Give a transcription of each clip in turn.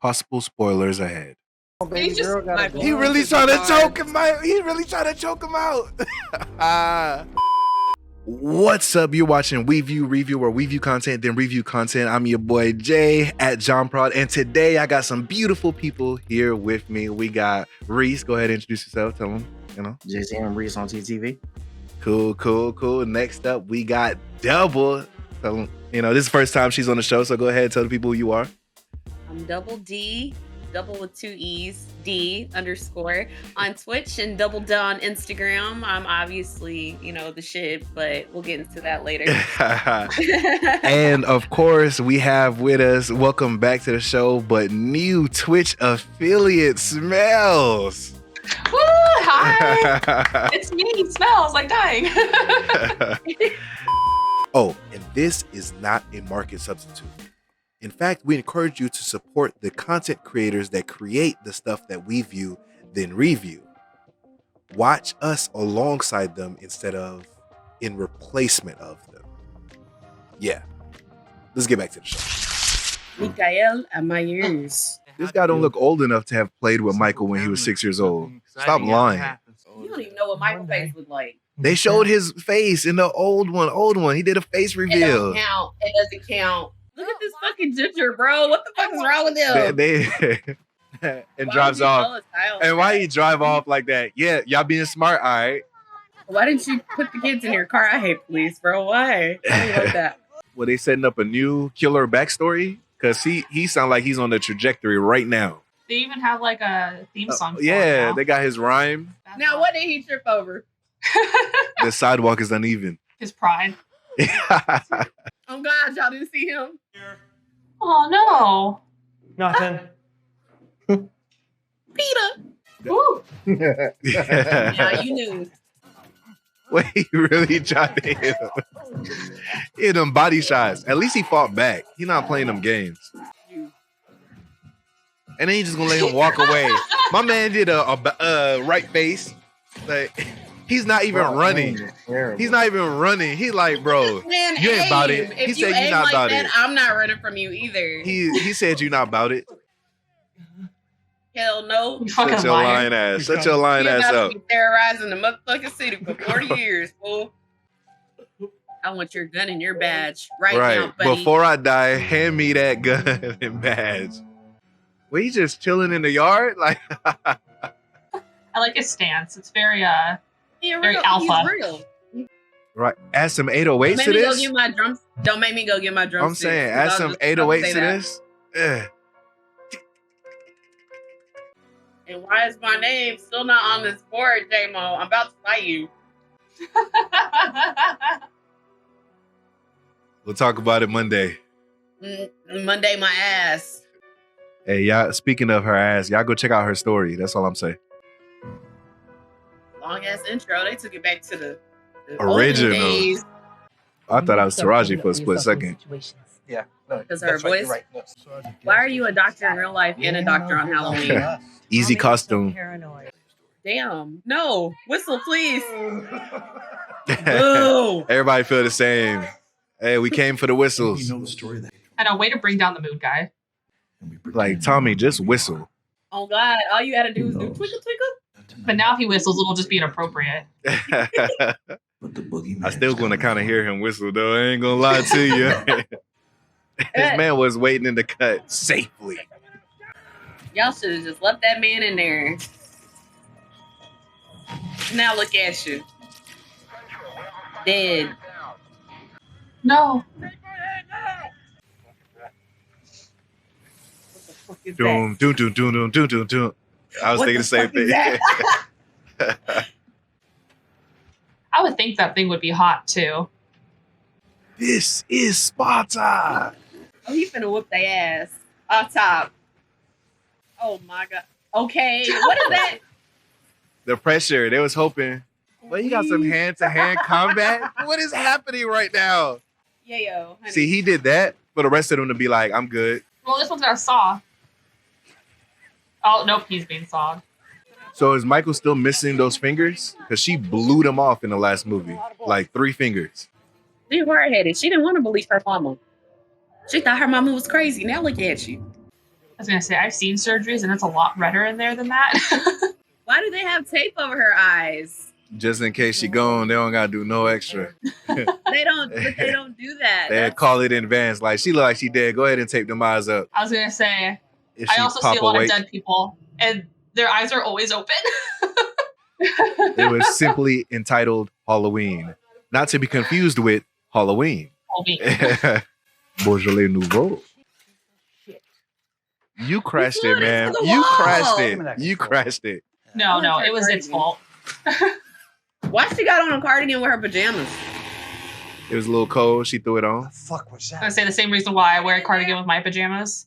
Possible spoilers ahead. He's just He really trying to choke him out. He really trying to choke him out. What's up? You're watching WeView Review, or WeView content, then review content. I'm your boy Jay at John Prod, and today I got some beautiful people here with me. We got Reese. Go ahead and introduce yourself. Tell them, JC and Reese on TTV. Cool. Next up, we got Double. Tell them, this is the first time she's on the show, so go ahead and tell the people who you are. I'm Double D, double with 2 E's, D _ on Twitch and Double D on Instagram. I'm obviously, the shit, but we'll get into that later. And of course, we have with us, welcome back to the show, but new Twitch affiliate, Smells. Woo! Hi! It's me, Smells, like dying. Oh, and this is not a market substitute. In fact, we encourage you to support the content creators that create the stuff that we view, then review. Watch us alongside them instead of in replacement of them. Yeah. Let's get back to the show. Mikael Amayers. This guy don't look old enough to have played with Michael when he was 6 years old. Stop lying. You don't even know what Michael's face looked like. They showed his face in the old one. He did a face It reveal. doesn't count. It doesn't count. Look at this fucking ginger, bro. What the fuck is wrong with him? And Why drives would you off. tell us how? And why he drive off like that? Yeah, y'all being smart, all right. Why didn't you put the kids in your car? I hate police, bro. Why? I don't like that. Well, they setting up a new killer backstory? Because he sound like he's on the trajectory right now. They even have like a theme song. For Yeah, it now. they got his rhyme. Now, what did he trip over? The sidewalk is uneven. His pride. Oh, God, y'all didn't see him? Oh no. Nothing. Peter. Woo. Yeah, you knew. Wait, he really tried to hit him. Hit him body shots. At least he fought back. He not playing them games. And then he just gonna let him walk away. My man did a right face. Like, he's not even running. He's not even running. He like, bro, Man, you ain't about aim. it. If He said you you aim not like about that, it. I'm not running from you either. He said you not about it. Hell no. You Shut fucking your liar. lying ass. Shut your lying You're ass about up. to be terrorizing the motherfucking city for 40 years, fool. I want your gun and your badge right now, buddy. Before I die, hand me that gun and badge. Well, he just chilling in the yard? Like, I like his stance. It's very He's very real. alpha. He's real. right. Add some 808s to Don't make me go this. get my drums. Don't make me go get my drums. I'm saying, add some 808s to this. Ugh. And why is my name still not on this board, J-Mo? I'm about to fight you. We'll talk about it Monday. Monday, my ass. Hey, y'all, speaking of her ass, y'all go check out her story. That's all I'm saying. Long ass intro. They took it back to the Original. olden days. I thought I was Taraji for a split second. Yeah. No, Because her that's right, voice. you're right. No. Why are you a doctor in real life and a doctor on Halloween? Easy costume. Damn. No. Whistle, please. Boo. Everybody feel the same. Hey, we came for the whistles. You know the story that I know, way to bring down the mood, guy. Like, Tommy, just whistle. Oh, God. All you got to do is do twinkle, twinkle. But now if he whistles, it'll just be inappropriate. I but the boogeyman still gonna kind of hear him whistle though. I ain't gonna lie to you. This man was waiting in the cut safely. Y'all should have just left that man in there. Now look at you. Dead. No. What the fuck is Doom, doom, doom, doom, doom, doom, doom, doom. I was What thinking the same fuck is thing. I would think that thing would be hot too. This is Sparta. Oh, he finna whoop their ass. Off top. Oh my God. Okay, what is that? The pressure. They was hoping. Well, you got some hand-to-hand combat. What is happening right now? Yeah, yo. Honey. See, he did that for the rest of them to be like, I'm good. Well, this one's got a saw. Oh, nope, he's being sawed. So is Michael still missing those fingers? Because she blew them off in the last movie. Like 3 fingers. She hard-headed. She didn't want to believe her mama. She thought her mama was crazy. Now look at you. was gonna say I've seen surgeries and it's a lot redder in there than that. Why do they have tape over her eyes? Just in case she gone, they don't gotta do no extra. They don't do that. They call it in advance. Like, she look like she dead. Go ahead and tape them eyes up. I was gonna say If I she also pop see a lot awake. of dead people and their eyes are always open. It was simply entitled Halloween, not to be confused with Halloween. Beaujolais Nouveau. You crashed it, flew it man. into the You wall. crashed Give me that it. You control. crashed it. No, it was its fault. Why she got on a cardigan with her pajamas? It was a little cold. She threw it on. The fuck was I was gonna that? say the same reason why I wear a cardigan with my pajamas.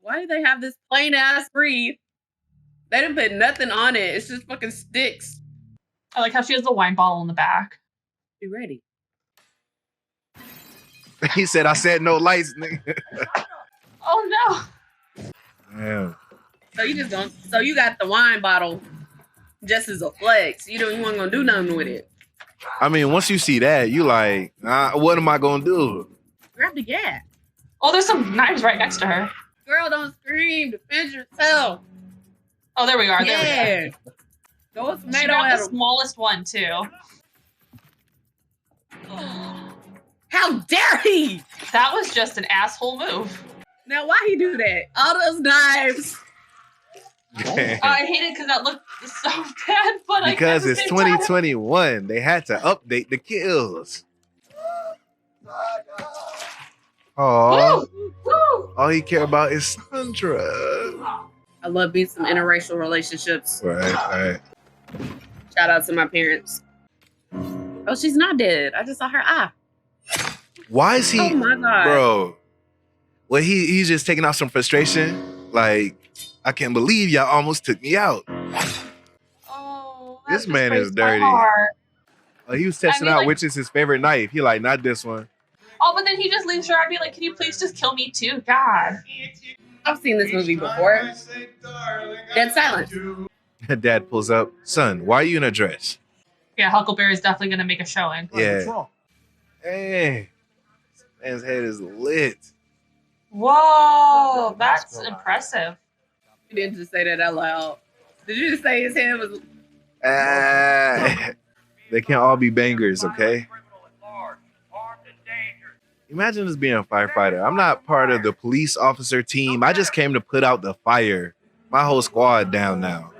Why do they have this plain ass brief? They didn't put nothing on it. It's just fucking sticks. I like how she has the wine bottle in the back. Be ready. He said, I said no lights, nigga. Oh no! Damn. So you just don't. So you got the wine bottle just as a flex. You weren't gonna do nothing with it. I mean, once you see that, you like, what am I gonna do? Grab the gas. Oh, there's some knives right next to her. Girl, don't scream. Defend yourself. Oh, there we are. There Yeah. Go with we are. She tomato got at the him. smallest one too. How dare he? That was just an asshole move. Now, why he do that? All those knives. I hate it because that looked so bad, but Because I it's 2021. They had to update the kills. Oh, Woo! Woo! all he care about is Sandra. I love me some interracial relationships. Right. Shout out to my parents. Oh, she's not dead. I just saw her eye. Why is he, Oh my god, bro? Well, he's just taking out some frustration. Like, I can't believe y'all almost took me out. Oh, This that man just is breaks my dirty. heart. He was testing mean, out like- which is his favorite knife. He like, not this one. Oh, but then he just leaves her. I'd be like, can you please just kill me too? God. I've seen this movie before. Dead silence. Dad pulls up. Son, why are you in a dress? Yeah, Huckleberry is definitely going to make a showing. Yeah. What's wrong? Hey, man's head is lit. Whoa, that's impressive. You didn't just say that out loud. Did you just say his head was? Ah, they can't all be bangers, okay? Imagine us being a firefighter. I'm not part of the police officer team. I just came to put out the fire. My whole squad down now.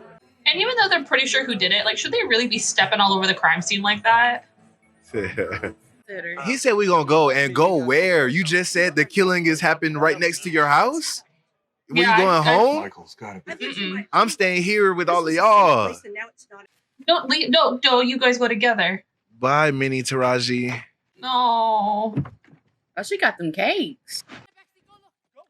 And even though they're pretty sure who did it, like, should they really be stepping all over the crime scene like that? He said we gonna go and go where? You just said the killing is happening right next to your house? When Yeah, you going home? Michael's gotta be. Mm-mm. I'm staying here with all of y'all. Don't leave. No, you guys go together. Bye, Mini Taraji. No. Oh, she got them cakes.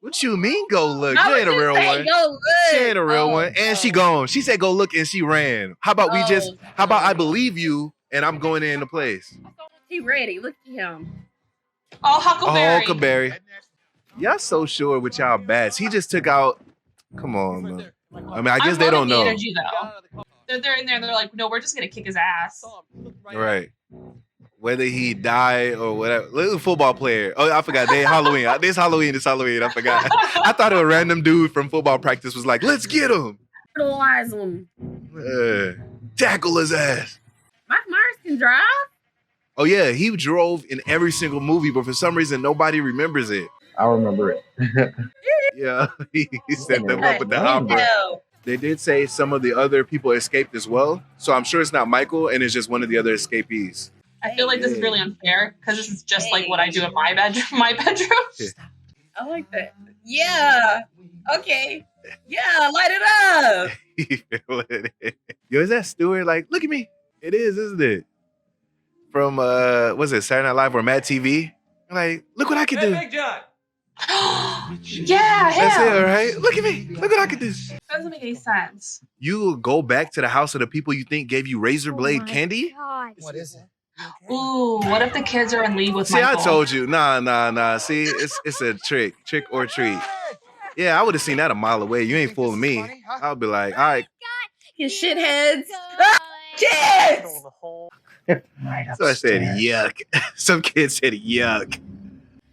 What you mean go look? I She was ain't a just real saying, one. go look. She ain't a real Oh, one. And she oh. gone. She said go look and she ran. How about we just, Oh, how about I oh. believe you and I'm going into place? He ready. Look at him. Oh, Huckleberry. Oh, Huckleberry. Y'all so sure with y'all bats. He just took out, come on, man. I mean, I guess I'm they don't loving the know. energy, though. They're in there. They're like, no, we're just gonna kick his ass. Right. Whether he die or whatever. Look at the football player. Oh, I forgot. They Halloween. This Halloween. I forgot. I thought a random dude from football practice was like, let's get him. Fertilize him. Tackle his ass. Mike Myers can drive. Oh, yeah. He drove in every single movie, but for some reason, nobody remembers it. I remember it. Yeah. He set them up with the Like, opera. hell. They did say some of the other people escaped as well. So I'm sure it's not Michael and it's just one of the other escapees. I feel like this is really unfair because this is just like what I do in my bedroom. My bedroom. I like that. Yeah. Okay. Yeah, light it up. Yo, is that Stewart? Like, look at me. It is, isn't it? From what's it, Saturday Night Live or Mad TV? Like, look what I can do. Big John. Yeah, That's it, him. right? Look at me. Look what I can do. That doesn't make any sense. You go back to the house of the people you think gave you razor blade candy? What is it? Ooh, what if the kids are in league with See, Michael? I told you. Nah. See, it's a trick or treat. Yeah, I would have seen that a mile away. You ain't fooling me. I'll be like, all right. You shitheads. Ah, kids. Right So I said, upstairs. yuck. Some kid said, yuck.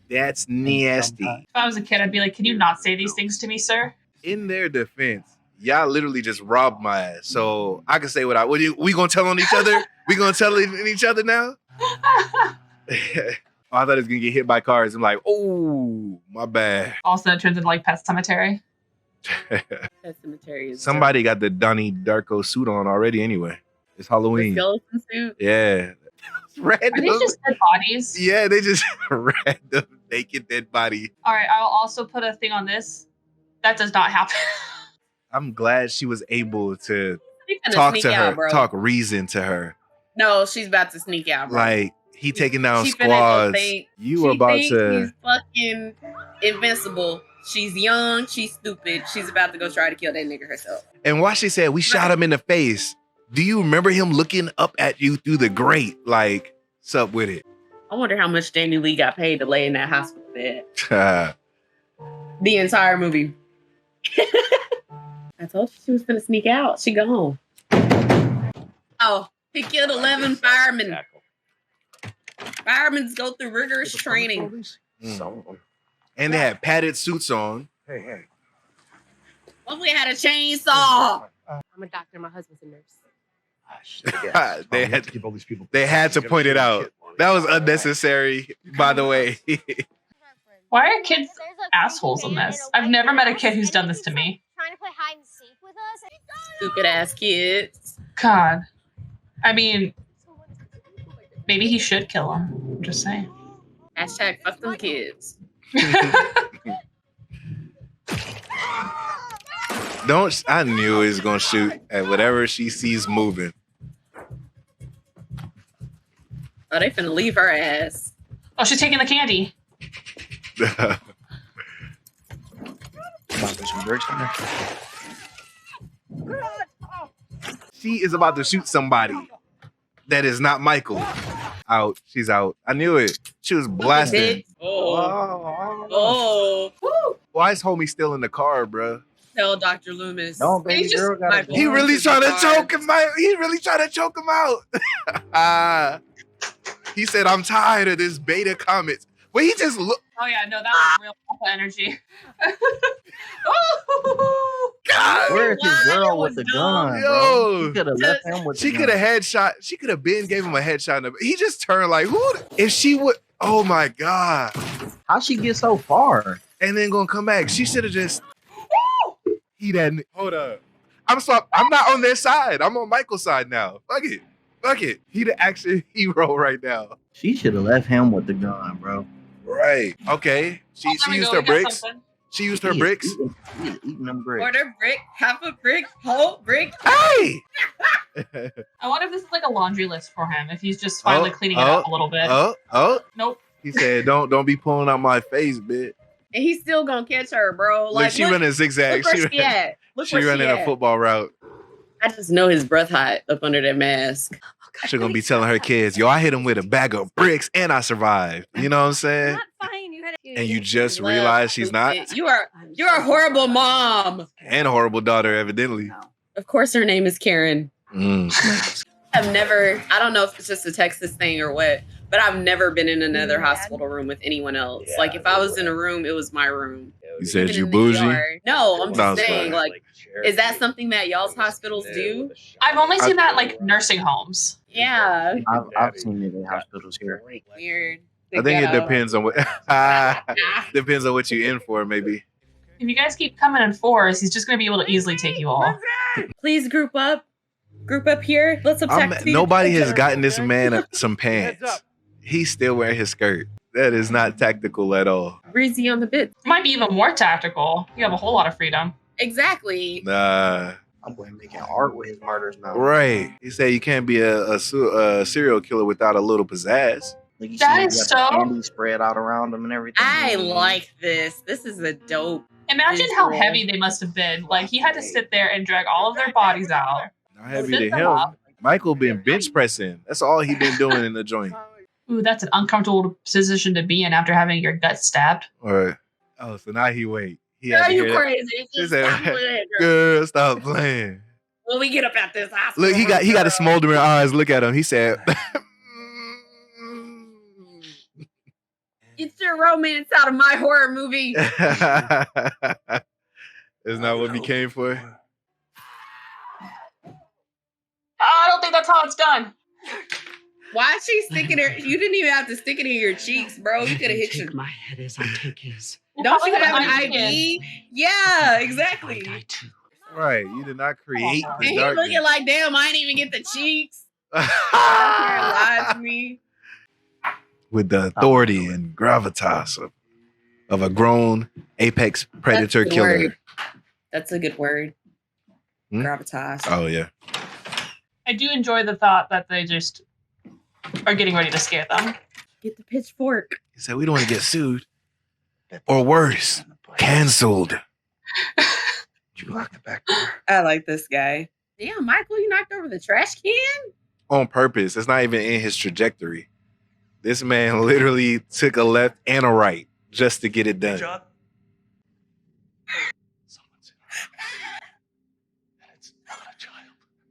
That's nasty. If I was a kid, I'd be like, can you not say these things to me, sir? In their defense, y'all literally just robbed my ass. So I can say what we gonna tell on each other? We gonna tell each other now? Oh, I thought it was gonna get hit by cars. I'm like, oh, my bad. Also, it turns into like Pet Cemetery. Pet Cemetery is Somebody got the Donnie Darko suit on already anyway. It's the Halloween. skeleton suit. Yeah. Are these just dead bodies? Yeah, they just random naked dead body. All right, I'll also put a thing on this. That does not happen. I'm glad she was able to She's gonna talk sneak to her, out, bro. talk reason to her. No, she's about to sneak out, bro. Like, he taking down She finna go squads. think- You are about He's to. fucking invincible. She's young. She's stupid. She's about to go try to kill that nigga herself. And why she said we shot him in the face. Do you remember him looking up at you through the grate? Like, what's up with it? I wonder how much Jamie Lee got paid to lay in that hospital bed. Ah, The entire movie. I told you she was gonna sneak out. She gone. Oh, he killed 11 firemen. Firemen go through rigorous training. and they had padded suits on. Hey. What if we had a chainsaw? I'm a doctor. My husband's a nurse. They had keep all these people. they had to point it out. That was unnecessary, by the way. Why are kids assholes in this? I've never met a kid who's done this to me. Trying to play hide and seek with us. Stupid ass kids. God. I mean, maybe he should kill him. I'm just saying. Hashtag fuck them kids. I knew he was gonna shoot at whatever she sees moving. Oh, they finna leave her ass. Oh, she's taking the candy. She is about to shoot somebody that is not Michael. Out. She's out. I knew it. She was blasting. Oh. Why is homie still in the car, bruh? Tell Dr. Loomis. No, baby He's just girl gotta my go. He boy. really trying to choke him out. He really trying to choke him out. He said, I'm tired of this beta comments. Well, he just look. Oh yeah, no, that was real alpha energy. Oh, God. Where's his Why girl was with the dumb? gun, Yo. bro? She could have left him with the She gun. could have headshot. She could have gave him a headshot. He just turned like, who? If she would, oh my God. How'd she get so far? And then gonna come back. She should have just. He didn't. Hold up. I'm sorry. I'm not on their side. I'm on Michael's side now. Fuck it. Fuck it. He the action hero right now. She should have left him with the gun, bro. Right. Okay. She there we used go, her we got bricks. something. She used her bricks. He is eating them bricks. Quarter brick, half a brick, whole brick. Hey. I wonder if this is like a laundry list for him. If he's just finally cleaning it up a little bit. Oh. Nope. He said, "Don't be pulling out my face, bitch." And he's still gonna catch her, bro. Like she running zigzag. Look where she at. Look She where running she a at. football route. I just know his breath hot up under that mask. She's gonna be telling her kids, "Yo, I hit him with a bag of bricks and I survived." You know what I'm saying? Not fine. You had And you just Love, realize she's not, stupid. You're a horrible mom. and a horrible daughter, evidently. Of course, her name is Karen. Mm. I don't know if it's just a Texas thing or what, but I've never been in another hospital room with anyone else. Yeah, like if I was in a room, it was my room. You said Even you in the bougie. ER. No, I'm No, just it's saying, fine. like, is that something that y'all's hospitals do? I've only seen that like nursing homes. Yeah. I've seen it in hospitals here. Weird. I think it Ghetto. depends on what depends on what you in for, maybe. If you guys keep coming in fours, he's just going to be able to easily take you all. Please group up. Group up here. Let's attack. Nobody has gotten this man some pants. He's still wearing his skirt. That is not tactical at all. Breezy on the bit. It might be even more tactical. You have a whole lot of freedom. Exactly. Nah. I'm boy making art with his murders now. Right. He said you can't be a serial killer without a little pizzazz. Like you That see, is he got the so- candy spread out around him and everything. I like this. This is a dope. Imagine how Visual. heavy they must have been. Like, he had to sit there and drag all of their bodies out. Not heavy Sit to them him. up. Michael been bench pressing. That's all he been doing in the joint. Ooh, that's an uncomfortable position to be in after having your gut stabbed. All right. Oh, so now he wait. He had Girl, to you hear that. crazy. He said, Stop playing, girl. Girl, stop playing. When we get up at this hospital. Look, he got girl. a smoldering eyes. Look at him. He said, Get your romance out of my horror movie. Isn't that what we came for? I don't think that's how it's done. Why is she sticking her? You didn't even have to stick it in your cheeks, bro. You could have hit your. My head as I take his. Don't you Probably have the an IV? Yeah, exactly. I die too. Right. You did not create And the he darkness. looking like, damn, I didn't even get the cheeks. Lied to me. With the authority and gravitas of a grown apex predator That's a good killer. word. That's a good word. Hmm? Gravitas. Oh yeah. I do enjoy the thought that they just are getting ready to scare them. Get the pitchfork. He said we don't want to get sued. Or worse, canceled. Did you lock the back door? I like this guy. Damn, Michael, you knocked over the trash can? On purpose. It's not even in his trajectory. This man literally took a left and a right just to get it done. Both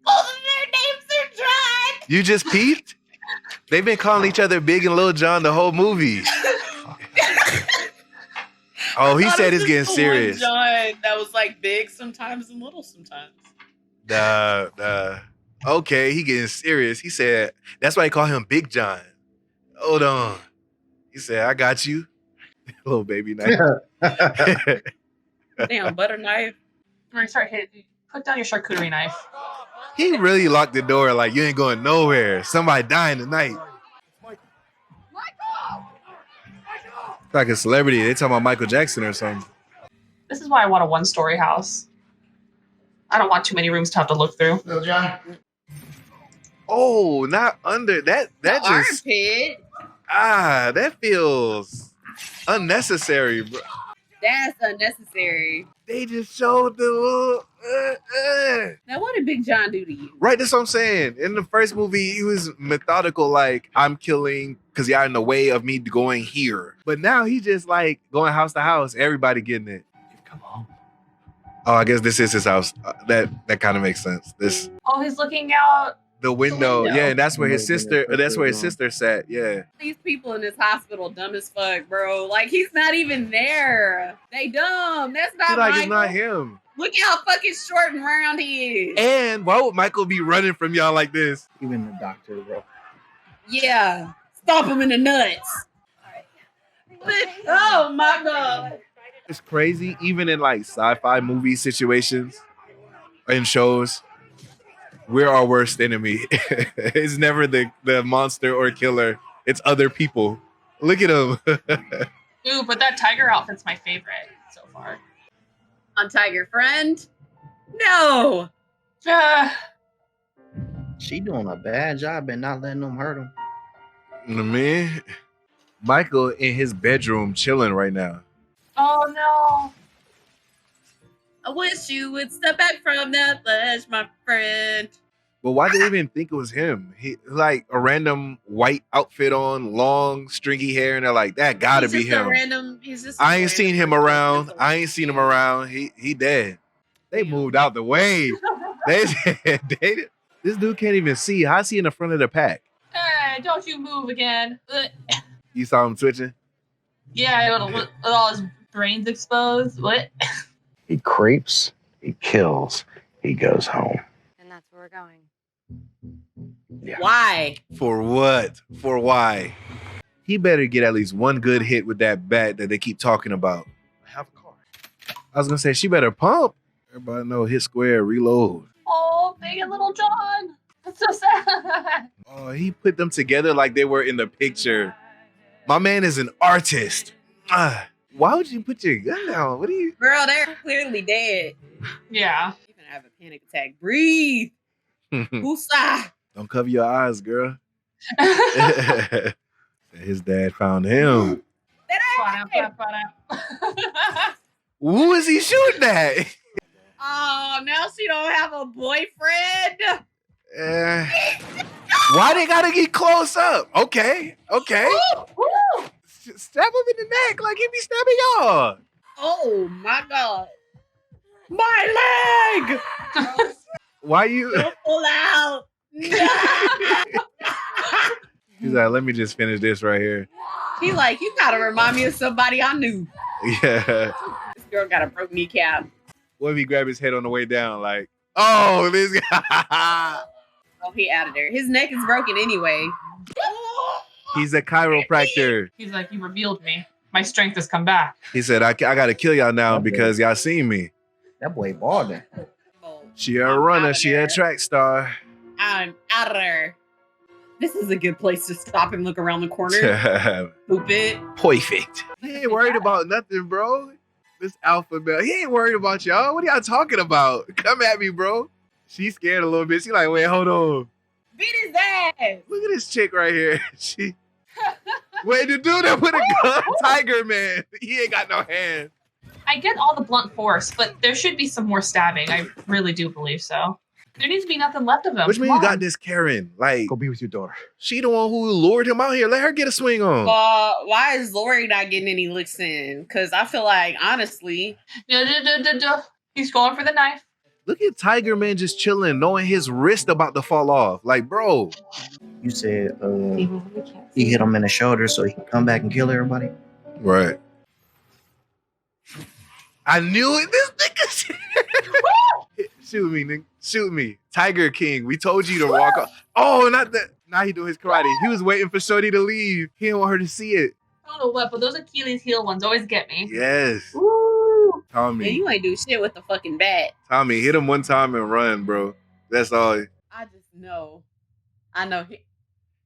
of their names are John. You just peeped? They've been calling each other Big and Little John the whole movie. Oh, he said it's getting serious. John that was like big sometimes and little sometimes. Okay, he getting serious. He said, that's why they call him Big John. Hold on. He said, I got you. Little baby knife. Damn, butter knife. Right, sorry, put down your charcuterie knife. He really locked the door like you ain't going nowhere. Somebody dying tonight. It's like a celebrity. They talking about Michael Jackson or something. This is why I want a one-story house. I don't want too many rooms to have to look through. Little John. Oh, not under that. That just Armpit. that feels unnecessary, bro. That's unnecessary. They just showed the little. Now, what did Big John do to you? Right, that's what I'm saying. In the first movie, he was methodical, like I'm killing because y'all in the way of me going here. But now he just like going house to house, everybody getting it. You've come home. Oh, I guess this is his house. That kind of makes sense. This Oh, he's looking out. the window, window. yeah, and that's where his Window, sister. window, That's where his window. sister sat. Yeah, These people in this hospital dumb as fuck, bro. Like, he's not even there. They dumb. That's not She's like Michael. it's not him. Look how fucking short and round he is. And why would Michael be running from y'all like this? Even the doctor, bro. Yeah. Stop him in the nuts. Oh, my God. It's crazy, even in like sci-fi movie situations and shows. We're our worst enemy. It's never the monster or killer. It's other people. Look at him. Ooh, but that tiger outfit's my favorite so far. On Tiger Friend? No. She doing a bad job and not letting them hurt him. Man, Michael in his bedroom chilling right now. Oh no. I wish you would step back from that ledge, my friend. But why did they even think it was him? He like a random white outfit on, long stringy hair, and they're like, that gotta He's be just a him. random. He's just. I ain't seen him around. I ain't seen him around. He dead. They moved out the way. This dude can't even see. How's he in the front of the pack? Hey, don't you move again. You saw him twitching? Yeah, with all his brains exposed. What? He creeps, he kills, he goes home. And that's where we're going. Yeah. Why? For what? For why? He better get at least one good hit with that bat that they keep talking about. I have a car. I was gonna say she better pump. Everybody know hit square, reload. Oh, big and little John. That's so sad. Oh, he put them together like they were in the picture. My man is an artist. Why would you put your gun down? What are you? Girl, they're clearly dead. Yeah. You're gonna have a panic attack. Breathe. Woosah. Don't cover your eyes, girl. His dad found him. Who is he shooting at? Oh, now she don't have a boyfriend. Why they gotta get close up? Okay. Stab him in the neck like he be stabbing y'all. Oh my God. My leg. Why you? Don't pull out. No. He's like, let me just finish this right here. He like, you gotta remind me of somebody I knew. Yeah. This girl got a broke kneecap. What if he grab his head on the way down? Like, oh, this guy. Oh, he out of there. His neck is broken anyway. He's a chiropractor. He's like, you revealed me. My strength has come back. He said, I got to kill y'all now because y'all seen me. That boy balding. She a runner. She a track star. I'm out of there. This is a good place to stop and look around the corner. Poop it. Perfect. He ain't worried about nothing, bro. This alpha male, he ain't worried about y'all. What are y'all talking about? Come at me, bro. She's scared a little bit. She like, wait, hold on. Beat his ass. Look at this chick right here. She wait, the dude that with a gun, Tiger Man. He ain't got no hand. I get all the blunt force, but there should be some more stabbing. I really do believe so. There needs to be nothing left of him. Which means you got this Karen. Like, Go be with your daughter. she the one who lured him out here. Let her get a swing on. Why is Lori not getting any licks in? Because I feel like, honestly, He's going for the knife. Look at Tiger Man just chilling, knowing his wrist about to fall off. Like, bro. You said he hit him in the shoulder so he can come back and kill everybody. Right. I knew it. This nigga. Shoot me, nigga. Shoot me. Tiger King. We told you to walk off. Oh, not that. Now he doing his karate. He was waiting for Shorty to leave. He didn't want her to see it. I don't know what, but those Achilles heel ones always get me. Yes. Woo! Tommy. yeah, you ain't do shit with the fucking bat. Tommy, hit him one time and run, bro. That's all. I just know. I know.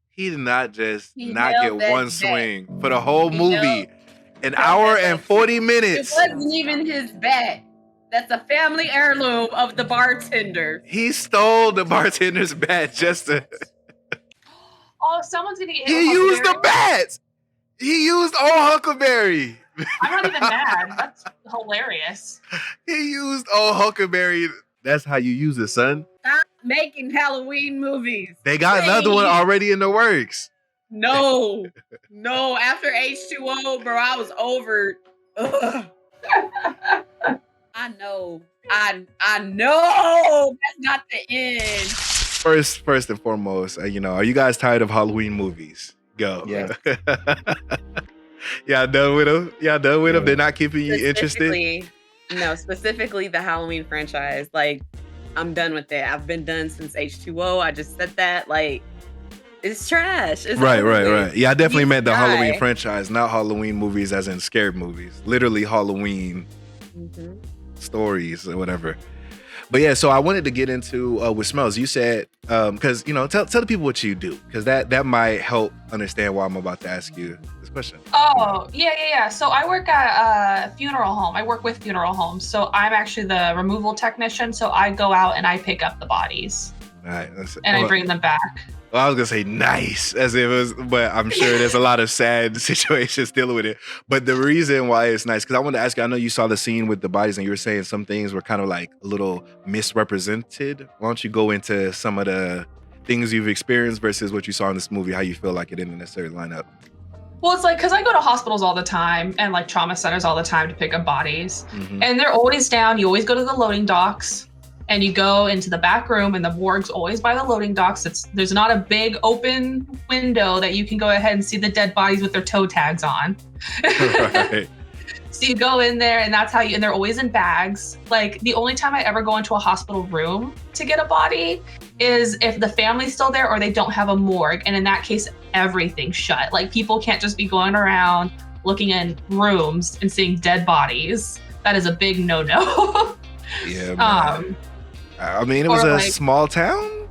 He did not just He not nailed get that one bat. swing for the whole He movie. nailed- An hour that and bat. 40 It minutes. wasn't even his bat. That's a family heirloom of the bartender. He stole the bartender's bat just to. Oh, someone's gonna get hit. He with used the Huckleberry. bat. He used old Huckleberry. I'm not even mad. That's hilarious. He used old Huckleberry. That's how you use it, son. Stop making Halloween movies. They got another one Please. already in the works. No. No, after H2O, bro, I was over. Ugh. I know. I know. That's not the end. First and foremost, are you guys tired of Halloween movies? Go. Yeah. Y'all done with them? Y'all done with them? They're not keeping you interested? Specifically the Halloween franchise. Like, I'm done with that. I've been done since H2O. I just said that. Like, it's trash. It's Right. over with. Yeah, I definitely Needs meant to the die. Halloween franchise, not Halloween movies as in scared movies. Literally Halloween Mhm. stories or whatever. But yeah, so I wanted to get into with smells. You said, because tell the people what you do, because that might help understand why I'm about to ask you this question. Oh, yeah. So I work at a funeral home. I work with funeral homes. So I'm actually the removal technician. So I go out and I pick up the bodies All right, and I bring them back. Well, I was gonna say nice, as if it was, but I'm sure there's a lot of sad situations dealing with it. But the reason why it's nice, because I wanted to ask you, I know you saw the scene with the bodies and you were saying some things were kind of like a little misrepresented. Why don't you go into some of the things you've experienced versus what you saw in this movie, how you feel like it didn't necessarily line up? Well, it's like, because I go to hospitals all the time and like trauma centers all the time to pick up bodies. Mhm. And they're always down. You always go to the loading docks. And you go into the back room, and the morgue's always by the loading docks. There's not a big open window that you can go ahead and see the dead bodies with their toe tags on. Right. So you go in there, and that's how and they're always in bags. Like, the only time I ever go into a hospital room to get a body is if the family's still there or they don't have a morgue. And in that case, everything's shut. Like, people can't just be going around looking in rooms and seeing dead bodies. That is a big no-no. Yeah, man. I mean, it was or a like- small town,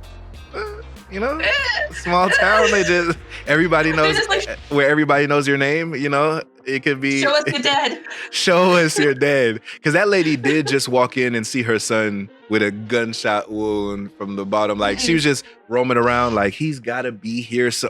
small town. Everybody knows just like- where everybody knows your name. It could be Show us the dead. show us you're dead. Because that lady did just walk in and see her son with a gunshot wound from the bottom. Like, she was just roaming around like, he's got to be here. So,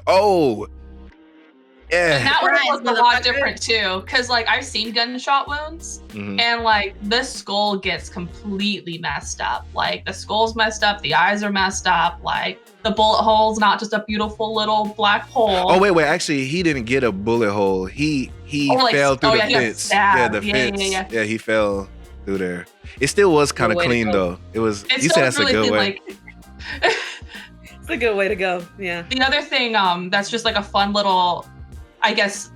yeah. That one Right, was a lot motherfucker. different too, because like I've seen gunshot wounds, Mhm. and like the skull gets completely messed up. Like the skull's messed up, the eyes are messed up, like the bullet hole's not just a beautiful little black hole. Oh, wait. Actually, he didn't get a bullet hole. He fell through the he got fence. stabbed. The Yeah, fence. yeah. He fell through there. It still was kind of way to clean, go. though. It was. It's You still said that's a really good thin, way. like It's a good way to go. Yeah. the other thing, that's just like a fun little, I guess,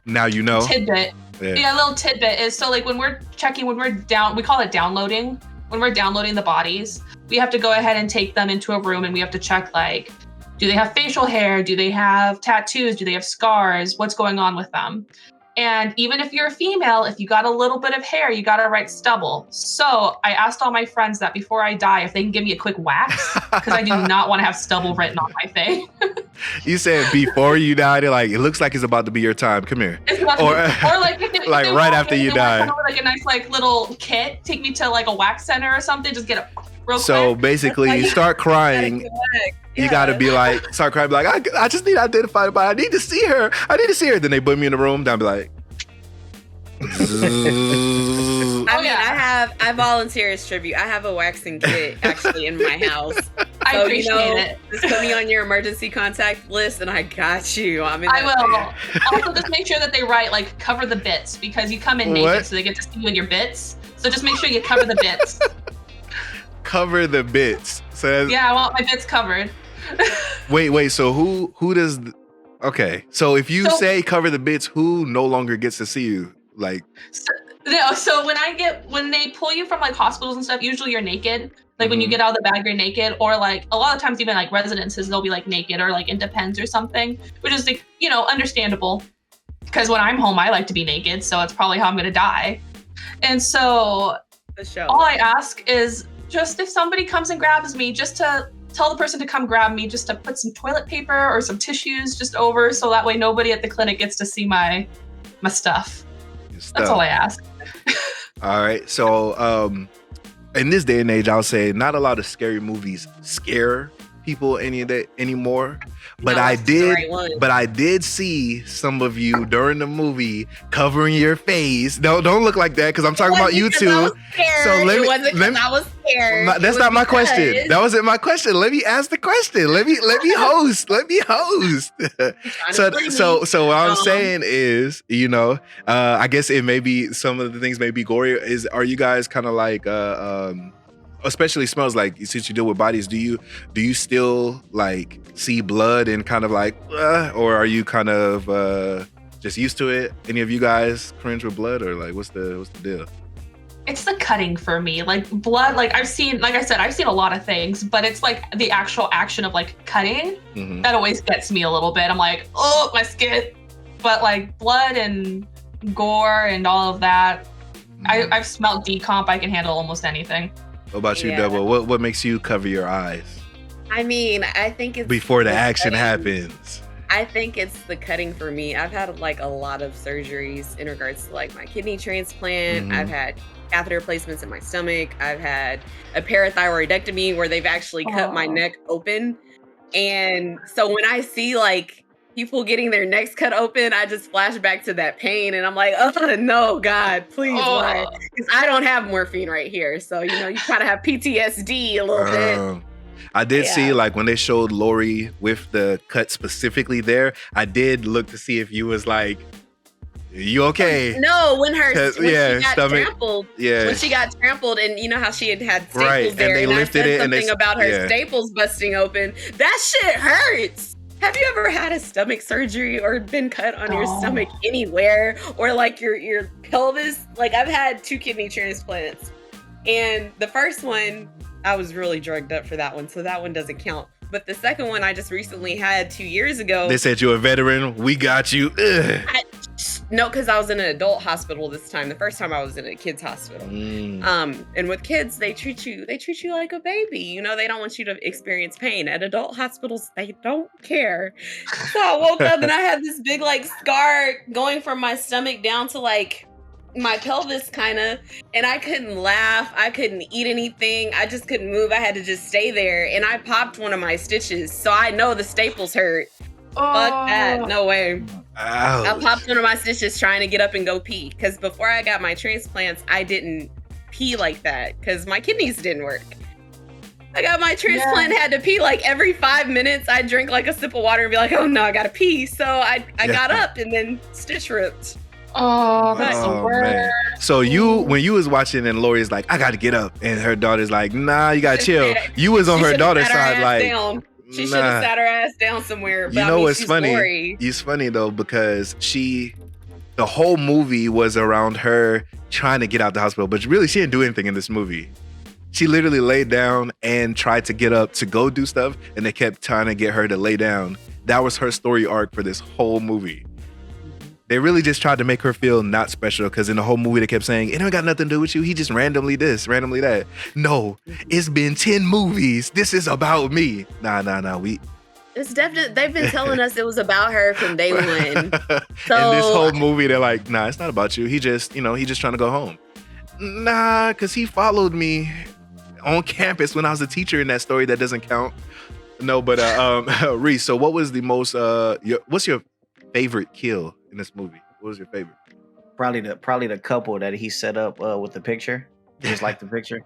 Now you know. tidbit Yeah, a little tidbit is so like when we're we call it downloading. When we're downloading the bodies, we have to go ahead and take them into a room and we have to check like, do they have facial hair? Do they have tattoos? Do they have scars? What's going on with them? And even if you're a female, if you got a little bit of hair, you got to write stubble. So I asked all my friends that before I die, if they can give me a quick wax, because I do not want to have stubble written on my thing. You said before you die, they're like, it looks like it's about to be your time. Come here. Or like, if they, like if they right want after me, you they want die. to come with, like a nice like little kit, take me to like a wax center or something, just get it real So quick. basically, you start crying. You gotta be like, start crying, be like, I just need to identify the body. I need to see her. I need to see her. Then they put me in the room. Then I'll be like, I mean, I volunteer as tribute. I have a waxing kit actually in my house. I appreciate it. Just put me on your emergency contact list, and I got you. I will. Also, just make sure that they write like cover the bits because you come in naked, What? so they get to see you in your bits. So just make sure you cover the bits. cover the bits. So that's, Yeah, I want my bits covered. wait. So who does? Okay. So if you So- say cover the bits, who no longer gets to see you? Like, So when they pull you from like hospitals and stuff, usually you're naked. Like when you Mhm. get out of the bag, you're naked, or like a lot of times even like residences, they'll be like naked or like in Depends or something, which is like, understandable. Because when I'm home, I like to be naked, so it's probably how I'm gonna die. And so The show. all I ask is just if somebody comes and grabs me, just to tell the person to come grab me, just to put some toilet paper or some tissues just over, so that way nobody at the clinic gets to see my stuff. That's all I ask. All right. So, in this day and age, I'll say not a lot of scary movies scare people anymore. But No, I that's the did. right one. But I did see some of you during the movie covering your face. No, don't look like that because I'm talking about you two. So let me. It wasn't because I was scared. That's It was not my question. because- That wasn't my question. Let me ask the question. Let me host. Let me host. So what I'm saying is, I guess it may be some of the things may be gory. Are you guys kind of like especially smells like since you deal with bodies, do you still like see blood and kind of like or are you kind of just used to it? Any of you guys cringe with blood or like what's the deal? It's the cutting for me. Like blood, like I've seen a lot of things, but it's like the actual action of like cutting Mhm. that always gets me a little bit. I'm like, oh, my skin. But like blood and gore and all of that, I've smelled decomp. I can handle almost anything. What about you, Yeah. Double? What makes you cover your eyes I mean, I think it's before the action cutting. happens? I think it's the cutting for me. I've had like a lot of surgeries in regards to like my kidney transplant. Mhm. I've had catheter placements in my stomach. I've had a parathyroidectomy where they've actually cut my Oh. neck open. And so when I see like people getting their necks cut open, I just flash back to that pain and I'm like, oh no, God, please, why? Oh. Because I don't have morphine right here. So, you kind of have PTSD a little bit. I did see Yeah. like when they showed Lori with the cut specifically there, I did look to see if you was like, you okay? No, when Stomach. she got trampled, Yeah. when she got trampled, and you know how she had staples Right, and there, they lifted I said it and they- something about her yeah. staples busting open. That shit hurts. Have you ever had a stomach surgery or been cut on your Oh. stomach anywhere, or like your pelvis? Like I've had 2 kidney transplants, and the first one I was really drugged up for that one, so that one doesn't count. But the second one I just recently had 2 years ago. They said you're a veteran. We got you. Ugh. No, because I was in an adult hospital this time. The first time I was in a kids hospital. And with kids, they treat you like a baby. They don't want you to experience pain. At adult hospitals, they don't care. So I woke up and I had this big like scar going from my stomach down to like my pelvis kind of, and I couldn't laugh. I couldn't eat anything. I just couldn't move. I had to just stay there. And I popped one of my stitches. So I know the staples hurt. Fuck that. No way. I Ouch. popped one of my stitches trying to get up and go pee. Because before I got my transplants, I didn't pee like that because my kidneys didn't work. I got my transplant, had to pee like every 5 minutes. I'd drink like a sip of water and be like, oh no, I gotta pee. So I got up and then stitch ripped. Oh, that's the Oh, worst. man. So when you was watching and Lori's like, I gotta get up, and her daughter's like, nah, you gotta chill. You was on She her should've daughter's sat her side ass like, down. She should nah. have sat her ass down somewhere. But You I know mean, what's she's funny? Lori. It's funny though because she the whole movie was around her trying to get out the hospital, but really she didn't do anything in this movie. She literally laid down and tried to get up to go do stuff, and they kept trying to get her to lay down. That was her story arc for this whole movie. They really just tried to make her feel not special, because in the whole movie they kept saying, it don't got nothing to do with you. He just randomly this, randomly that. No, it's been 10 movies. This is about me. Nah. It's definitely, they've been telling us it was about her from day one. And So this whole movie, they're like, nah, it's not about you. He just trying to go home. Nah, because he followed me on campus when I was a teacher in that story. That doesn't count. No, but Reese, so what was the most what's your favorite kill in this movie? What was your favorite? Probably the couple that he set up with the picture. Just like the picture.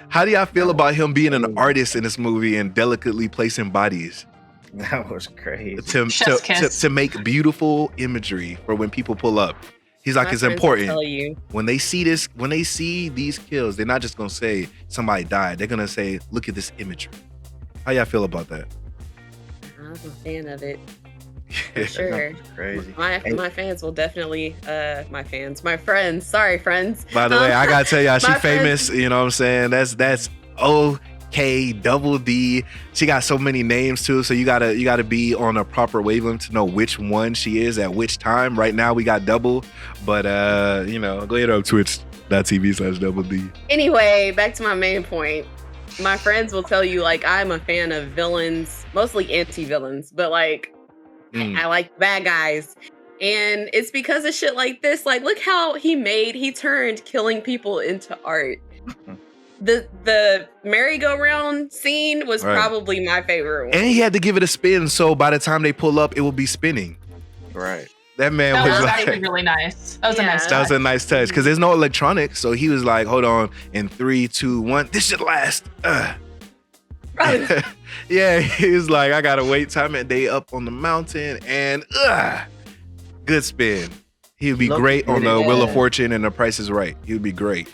How do y'all feel about him being an artist in this movie and delicately placing bodies That was crazy. Chef's kiss. to make beautiful imagery for when people pull up? He's like, my it's friends will important. tell you. When they see this, when they see these kills, they're not just gonna say somebody died. They're gonna say, look at this imagery. How y'all feel about that? I'm a fan of it. For sure. Crazy. My fans will definitely my friends. Sorry, friends. By the way, I gotta tell y'all, she my famous. You know what I'm saying? That's OK double D. She got so many names too, so you gotta be on a proper wavelength to know which one she is at which time. Right now we got double, but go hit up twitch.tv/double D. Anyway, back to my main point. My friends will tell you, like, I'm a fan of villains, mostly anti-villains, but like I like bad guys. And it's because of shit like this. Like, look how he turned killing people into art. The merry-go-round scene was probably my favorite one. And he had to give it a spin, so by the time they pull up, it will be spinning. Right. That man That was was like, actually really nice. That was a nice that touch. was a nice touch because there's no electronics. So he was like, hold on, in 3, 2, 1, this should last. Yeah, he was like, I gotta wait time and day up on the mountain and good spin. He would be great on the Wheel of Fortune and The Price is Right. He would be great.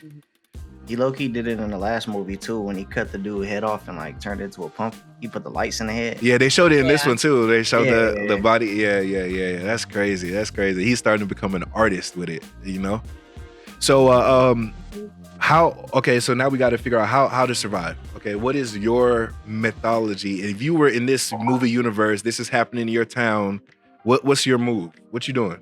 He low-key did it in the last movie too, when he cut the dude head off and like turned it into a pump. He put the lights in the head. Yeah, they showed it in this one too. They showed Yeah. the body. Yeah. That's crazy. He's starting to become an artist with it, you know? So so now we got to figure out how to survive. Okay, what is your methodology? If you were in this movie universe, this is happening in your town, what's your move? What you doing?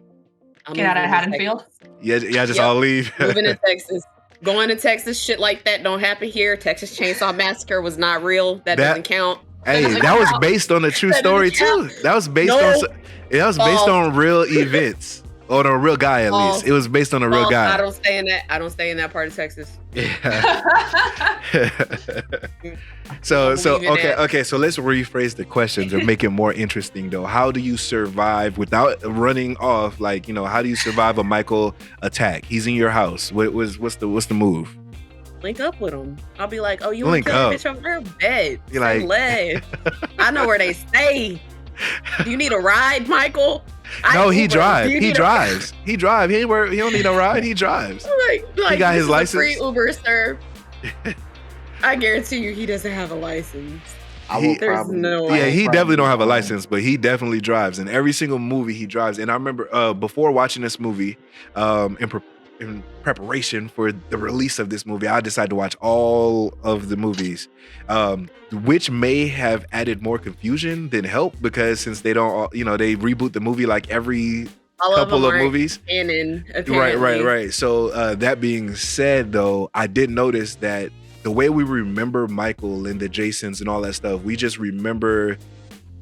Get out of Haddonfield. Yeah, just all leave. Moving to Texas. Going to Texas, shit like that don't happen here. Texas Chainsaw Massacre was not real. That doesn't count. Hey, doesn't that was count. based on a true That story doesn't count. too. That was based No. on real events. Or on a real guy at least. It was based on a real guy. I don't stay in that part of Texas. So Believe in okay. So let's rephrase the questions or make it more interesting though. How do you survive without running off? Like, how do you survive a Michael attack? He's in your house. What's the move? Link up with them. I'll be like, oh, you want Link to kill that up. bitch over there? Bet. You're like- Led. I know where they stay. Do you need a ride, Michael? No, he Uber. drives. Do you He need a- drives. He drives. He don't need no ride. He drives. Like, got this his is a license? free Uber, sir. I guarantee you, he doesn't have a license. There's no way. Yeah, he definitely don't have a license, but he definitely drives. In every single movie, he drives. And I remember before watching this movie, in preparation for the release of this movie, I decided to watch all of the movies, which may have added more confusion than help because since they don't, they reboot the movie like every couple of movies. Canon, apparently. Right. So that being said, though, I did notice that the way we remember Michael and the Jasons and all that stuff, we just remember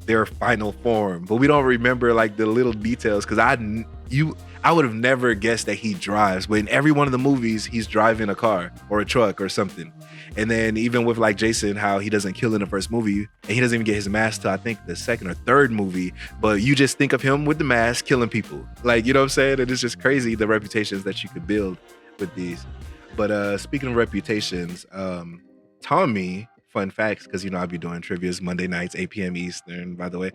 their final form, but we don't remember like the little details. Because I would have never guessed that he drives, but in every one of the movies, he's driving a car or a truck or something. And then even with like Jason, how he doesn't kill in the first movie, and he doesn't even get his mask till I think the second or third movie, but you just think of him with the mask killing people. Like, you know what I'm saying? And it's just crazy the reputations that you could build with these. But speaking of reputations, Tommy, fun facts, because I'll be doing trivias Monday nights, 8 p.m. Eastern, by the way.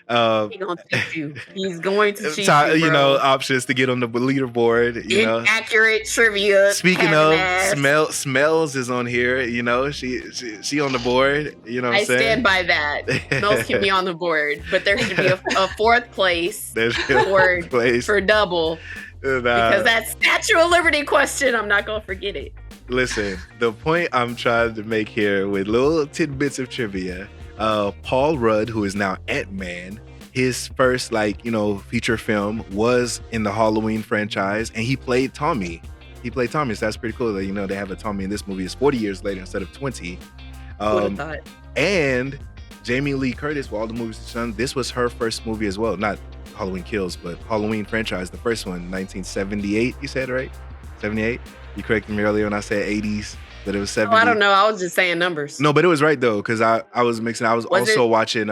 He's going to cheat you. He's going to cheat you, bro. Options to get on the leaderboard. Inaccurate trivia. Speaking of Smells is on here. She on the board. You know what I'm saying? I stand by that. Smells can be on the board, but there should be a fourth place There's a award place. for double. Because that Statue of Liberty question, I'm not gonna forget it. Listen, the point I'm trying to make here with little tidbits of trivia, Paul Rudd, who is now Ant-Man, his first feature film was in the Halloween franchise, and he played Tommy. So that's pretty cool that they have a Tommy in this movie. It's 40 years later instead of 20. Would have thought. And Jamie Lee Curtis, for all the movies she's done, this was her first movie as well. Not Halloween Kills, but Halloween franchise, the first one, 1978. You said, right? 78? You corrected me earlier when I said 80s, but it was 70. Oh, I don't know. I was just saying numbers. No, but it was right though, because I was mixing. I was also watching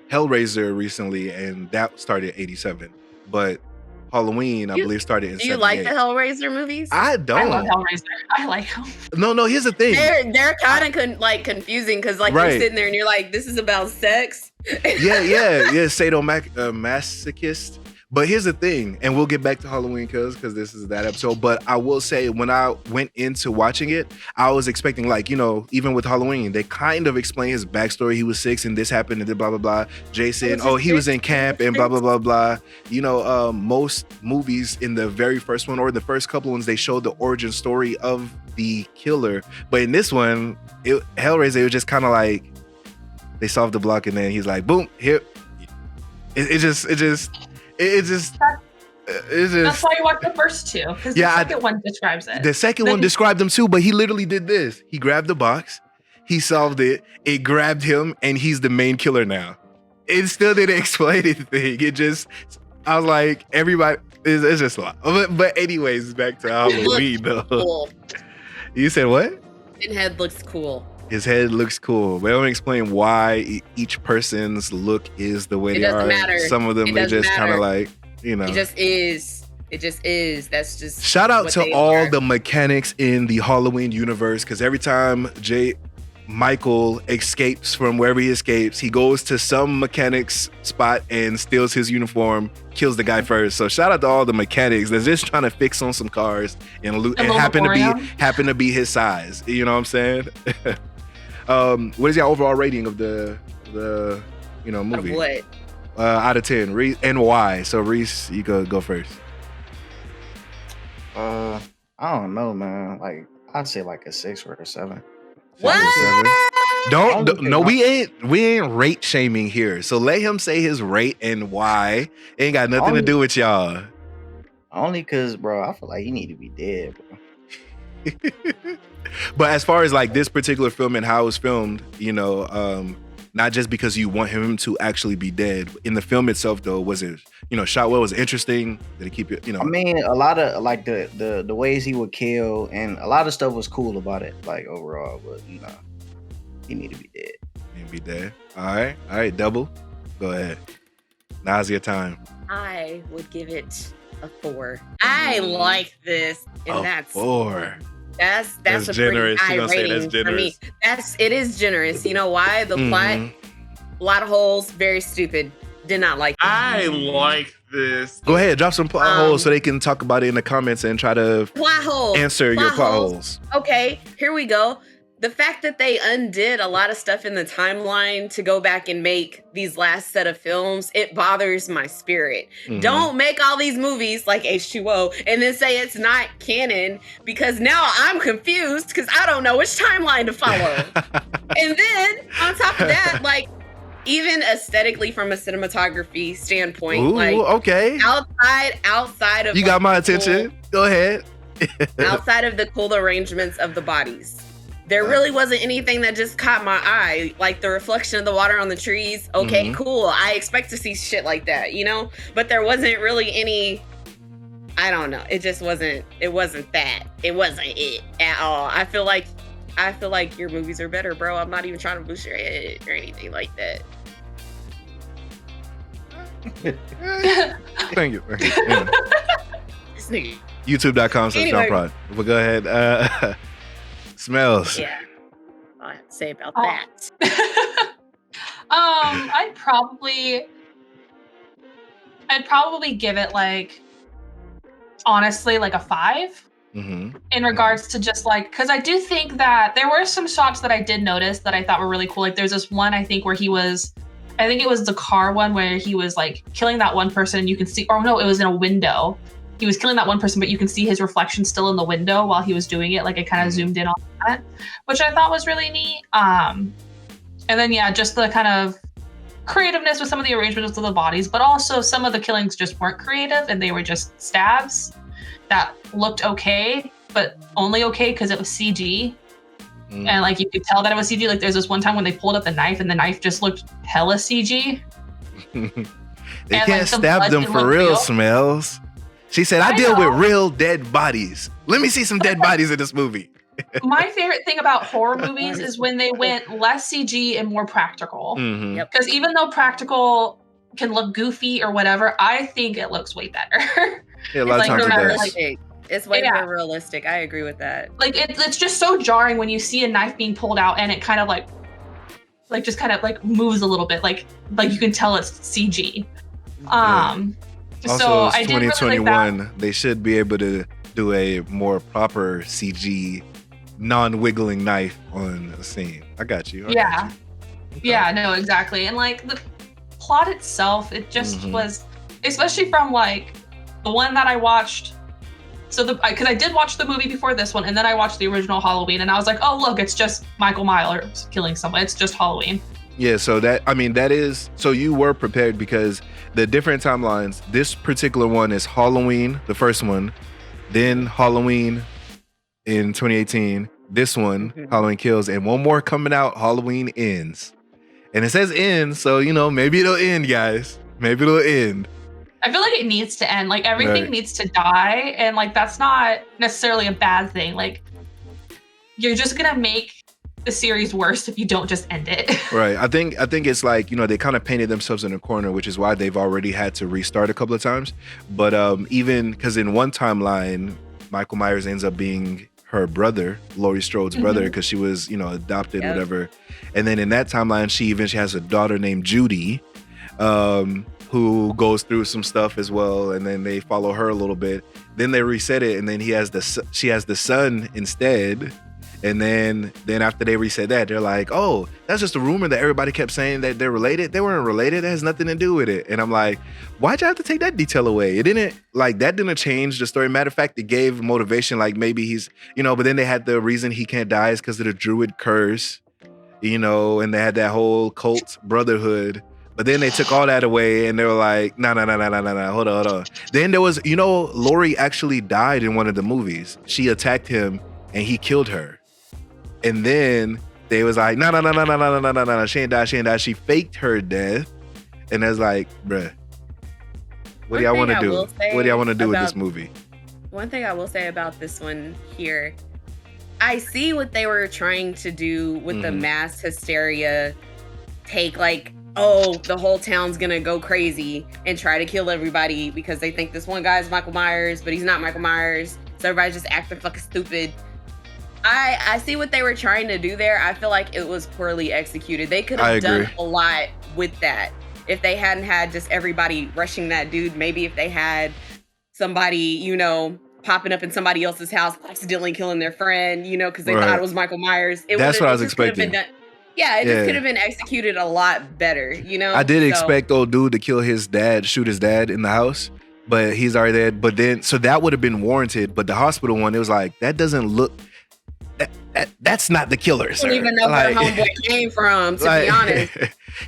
Hellraiser recently, and that started 87. But Halloween, I believe, started in 78. Do you like the Hellraiser movies? I don't. I love Hellraiser. I like them. No, here's the thing. They're kind of confusing because Right. you're sitting there and you're like, this is about sex. yeah, sadomasochist. But here's the thing, and we'll get back to Halloween Kills because this is that episode. But I will say, when I went into watching it, I was expecting, even with Halloween, they kind of explain his backstory. He was 6 and this happened and blah, blah, blah. Jason, he was in camp and blah, blah, blah, blah. Most movies in the very first one or the first couple ones, they showed the origin story of the killer. But in this one, Hellraiser, it was just kind of like, they solved the block and then he's like, boom, here. It's just. That's why you watch the first two, because the second one describes it. The second one described him too, but he literally did this. He grabbed the box, he solved it, it grabbed him, and he's the main killer now. It still didn't explain anything. I was like, everybody, it's just a lot. But anyways, back to Halloween though. Cool. You said what? His head looks cool. His head looks cool. But I don't explain why each person's look is the way they are. Matter. Some of them, they just kind of like, It just is. It just is. That's just. Shout out to all the mechanics in the Halloween universe, because every time Michael escapes from wherever he escapes, he goes to some mechanic's spot and steals his uniform, kills the guy first. So shout out to all the mechanics that's just trying to fix on some cars and happen to be his size. You know what I'm saying? What is your overall rating of the movie? Of what? Out of 10, and why? So Reese, you go first. I don't know, man. Like, I'd say like a 6 or a 7. What? We ain't rate shaming here. So let him say his rate and why. It ain't got nothing to do with y'all. Only because, bro, I feel like he need to be dead, bro. But as far as like this particular film and how it was filmed, not just because you want him to actually be dead. In the film itself, though, was it, shot well? Was it interesting? Did it keep it, I mean, a lot of like the ways he would kill and a lot of stuff was cool about it, like overall. But he need to be dead. He need to be dead. All right, Double. Go ahead. Now's your time. I would give it a 4. I like this, and that's 4. That's a generous. pretty high rating for me. It is generous. You know why? The plot, a lot of holes, very stupid. Did not like it. I like this. Go ahead, drop some plot holes so they can talk about it in the comments and try to answer your plot holes. Okay, here we go. The fact that they undid a lot of stuff in the timeline to go back and make these last set of films, it bothers my spirit. Don't make all these movies like H2O and then say it's not canon, because now I'm confused because I don't know which timeline to follow. And then on top of that, like, even aesthetically from a cinematography standpoint, outside of you got my attention. Go ahead. Outside of the cool arrangements of the bodies, there really wasn't anything that just caught my eye, like the reflection of the water on the trees. Okay, cool. I expect to see shit like that, but there wasn't really any, I don't know. It just wasn't, it wasn't that. It wasn't it at all. I feel like your movies are better, bro. I'm not even trying to boost your head or anything like that. Thank you. This nigga. YouTube.com/JohnProd. But go ahead. Smells. Yeah. All I have to say about that. I'd probably give it honestly a 5 in regards to just because I do think that there were some shots that I did notice that I thought were really cool. Like there's this one I think where he was I think it was the car one where he was like killing that one person and you can see, or no, it was in a window. He was killing that one person, but you can see his reflection still in the window while he was doing it. Like it kind of zoomed in on that, which I thought was really neat. And then, yeah, just the kind of creativeness with some of the arrangements of the bodies, but also some of the killings just weren't creative and they were just stabs that looked okay, but only okay because it was CG. And like you could tell that it was CG. Like there's this one time when they pulled up the knife and the knife just looked hella CG. They And, can't like, the stab blood them didn't for look real, real. Smells. She said, I deal know. with real dead bodies. Let me see some dead bodies in this movie. My favorite thing about horror movies is when they went less CG and more practical. Mhm. Yep. Because even though practical can look goofy or whatever, I think it looks way better. Yeah, a lot of like, times no it matter, does. Realistic. It's way Yeah. more realistic. I agree with that. Like it's just so jarring when you see a knife being pulled out and it kind of like just kind of like moves a little bit, like you can tell it's CG. Also, So it's I did really like that. 2021. They should be able to do a more proper CG, non-wiggling knife on a scene. I got you. I Yeah. got you. Okay. Yeah, no, exactly. And like the plot itself, it just Mhm. was, especially from like the one that I watched. So because I did watch the movie before this one, and then I watched the original Halloween, and I was like, oh look, it's just Michael Myers killing someone. It's just Halloween. Yeah, so that is, so you were prepared because the different timelines, this particular one is Halloween, the first one, then Halloween in 2018, this one, Mhm. Halloween Kills, and one more coming out, Halloween Ends. And it says ends, so maybe it'll end, guys. Maybe it'll end. I feel like it needs to end. Like everything Right. needs to die, and like that's not necessarily a bad thing. Like you're just gonna make the series worse if you don't just end it. Right. I think it's like, they kind of painted themselves in a corner, which is why they've already had to restart a couple of times. But even because in one timeline, Michael Myers ends up being her brother, Laurie Strode's brother, because she was, adopted, Yep. whatever. And then in that timeline, she eventually has a daughter named Judy, who goes through some stuff as well. And then they follow her a little bit. Then they reset it, and then she has the son instead. And then after they reset that, they're like, oh, that's just a rumor that everybody kept saying that they're related. They weren't related. That has nothing to do with it. And I'm like, why'd you have to take that detail away? It didn't, like, that didn't change the story. Matter of fact, it gave motivation, like maybe he's, but then they had the reason he can't die is because of the druid curse, and they had that whole cult brotherhood. But then they took all that away and they were like, no, hold on. Then there was, Laurie actually died in one of the movies. She attacked him and he killed her. And then they was like, no, she ain't died. She faked her death. And it's like, bruh, what do y'all want to do? What do y'all want to do with this movie? One thing I will say about this one here, I see what they were trying to do with the mass hysteria take, like, oh, the whole town's gonna go crazy and try to kill everybody because they think this one guy's Michael Myers, but he's not Michael Myers. So everybody's just acting fucking stupid. I see what they were trying to do there. I feel like it was poorly executed. They could have done a lot with that if they hadn't had just everybody rushing that dude. Maybe if they had somebody, popping up in somebody else's house, accidentally killing their friend, because they thought it was Michael Myers. That's what I was expecting. It just could have been executed a lot better, I did expect old dude to kill his dad, shoot his dad in the house, but he's already dead. But then, so that would have been warranted. But the hospital one, it was like, that doesn't look... That's not the killer, sir. I don't even know where homeboy came from, to be honest.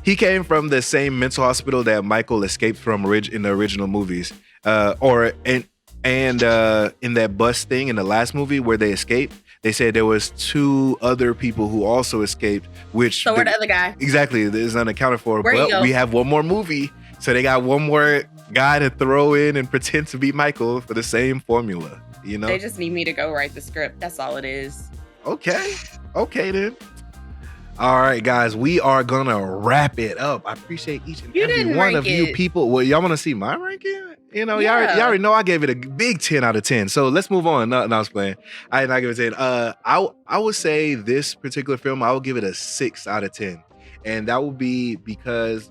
He came from the same mental hospital that Michael escaped from in the original movies. And in that bus thing in the last movie where they escaped, they said there was 2 other people who also escaped, which... So where the other guy? Exactly, is unaccounted for. But we have one more movie, so they got one more guy to throw in and pretend to be Michael for the same formula, They just need me to go write the script. That's all it is. Okay then. All right, guys, we are gonna wrap it up. I appreciate each and every one of you people. Well, y'all want to see my ranking? Y'all already know I gave it a big 10 out of 10. So let's move on. No, I was playing. I did not give it 10. I would say this particular film, I would give it a 6 out of 10. And that would be because,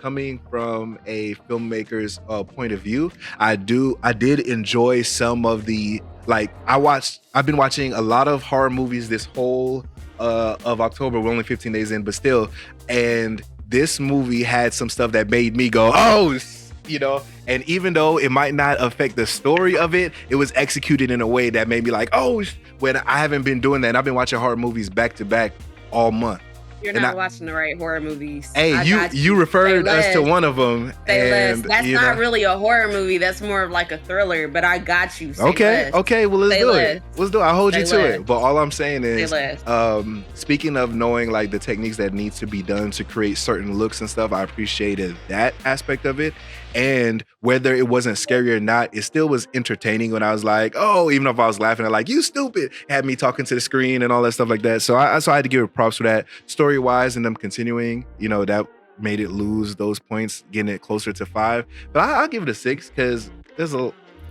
coming from a filmmaker's point of view, I did enjoy some of the, I've been watching a lot of horror movies this whole of October. We're only 15 days in, but still. And this movie had some stuff that made me go, oh, you know. And even though it might not affect the story of it, it was executed in a way that made me like, oh, when I haven't been doing that. And I've been watching horror movies back to back all month. You're not watching the right horror movies. Hey, you referred us to one of them. That's not really a horror movie. That's more of like a thriller. But I got you. Okay. Well, let's do it. Let's do it. I'll hold you to it. But all I'm saying is, speaking of knowing like the techniques that needs to be done to create certain looks and stuff, I appreciated that aspect of it. And whether it wasn't scary or not, it still was entertaining when I was like, oh, even if I was laughing at like, you stupid, it had me talking to the screen and all that stuff like that. So I had to give it props for that. Story-wise and them continuing, you know, that made it lose those points, getting it closer to 5. But I'll give it a 6 because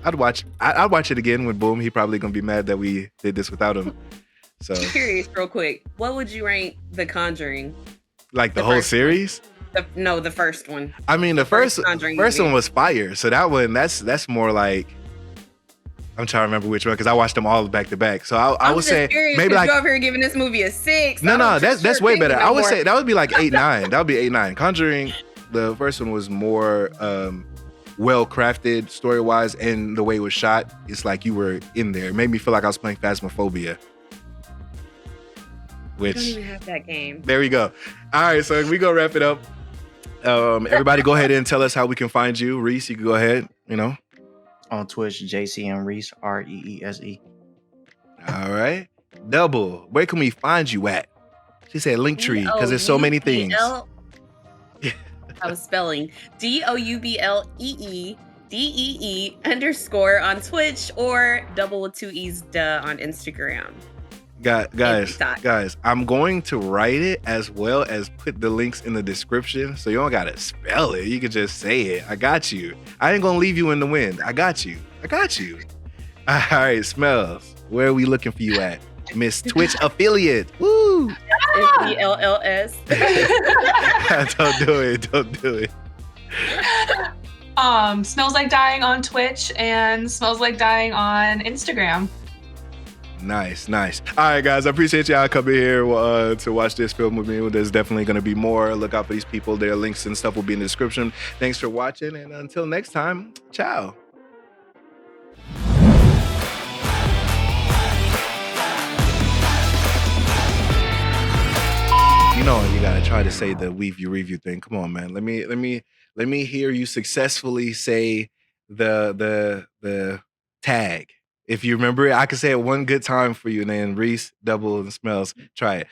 I'd watch it again with Boom. He probably gonna be mad that we did this without him. So curious, real quick, what would you rank The Conjuring? Like the whole series? The first one. I mean, the first one was fire. So that one, that's more like, I'm trying to remember which one because I watched them all back to back. So I would say maybe like you're over here giving this movie a 6. No, that's way better. I would say that would be like 8, 9. That would be 8, 9. Conjuring, the first one was more well crafted story wise, and the way it was shot, it's like you were in there. It made me feel like I was playing Phasmophobia. Which I don't even have that game. There we go. All right, so we go wrap it up. Everybody go ahead and tell us how we can find you. Reese, you can go ahead, you know. On Twitch, JCM Reese, REESE. All right. Double, where can we find you at? She said Linktree, because there's so many things. I was spelling DOUBLEEDEE _ on Twitch or double with 2 E's duh on Instagram. Guys, I'm going to write it as well as put the links in the description. So you don't gotta spell it. You can just say it. I got you. I ain't gonna leave you in the wind. I got you. All right, Smells. Where are we looking for you at? Miss Twitch affiliate. Woo! FELLS. Don't do it. Smells Like Dying on Twitch and Smells Like Dying on Instagram. Nice. All right, guys. I appreciate y'all coming here to watch this film with me. There's definitely going to be more. Look out for these people. Their links and stuff will be in the description. Thanks for watching. And until next time, ciao. You know, you got to try to say the WeView review thing. Come on, man. Let me hear you successfully say the tag. If you remember it, I can say it one good time for you, and then Reese, Double, and Smells, try it.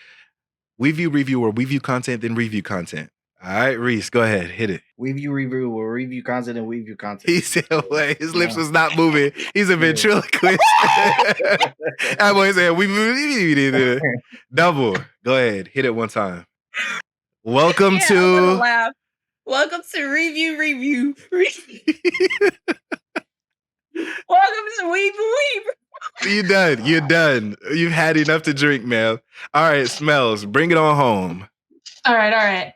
WeView review or WeView content, then review content. All right, Reese, go ahead, hit it. WeView review or review content and WeView content. He said, wait, his lips was not moving. He's a ventriloquist. That boy said, WeView. Double, go ahead, hit it one time. Welcome to Review. Welcome to WeView. You're done. You've had enough to drink, man. All right, Smells, bring it on home. All right.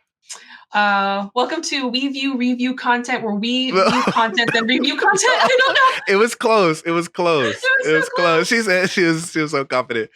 Welcome to WeView review content, where we view content and review content. I don't know. It was close. She said she was so confident.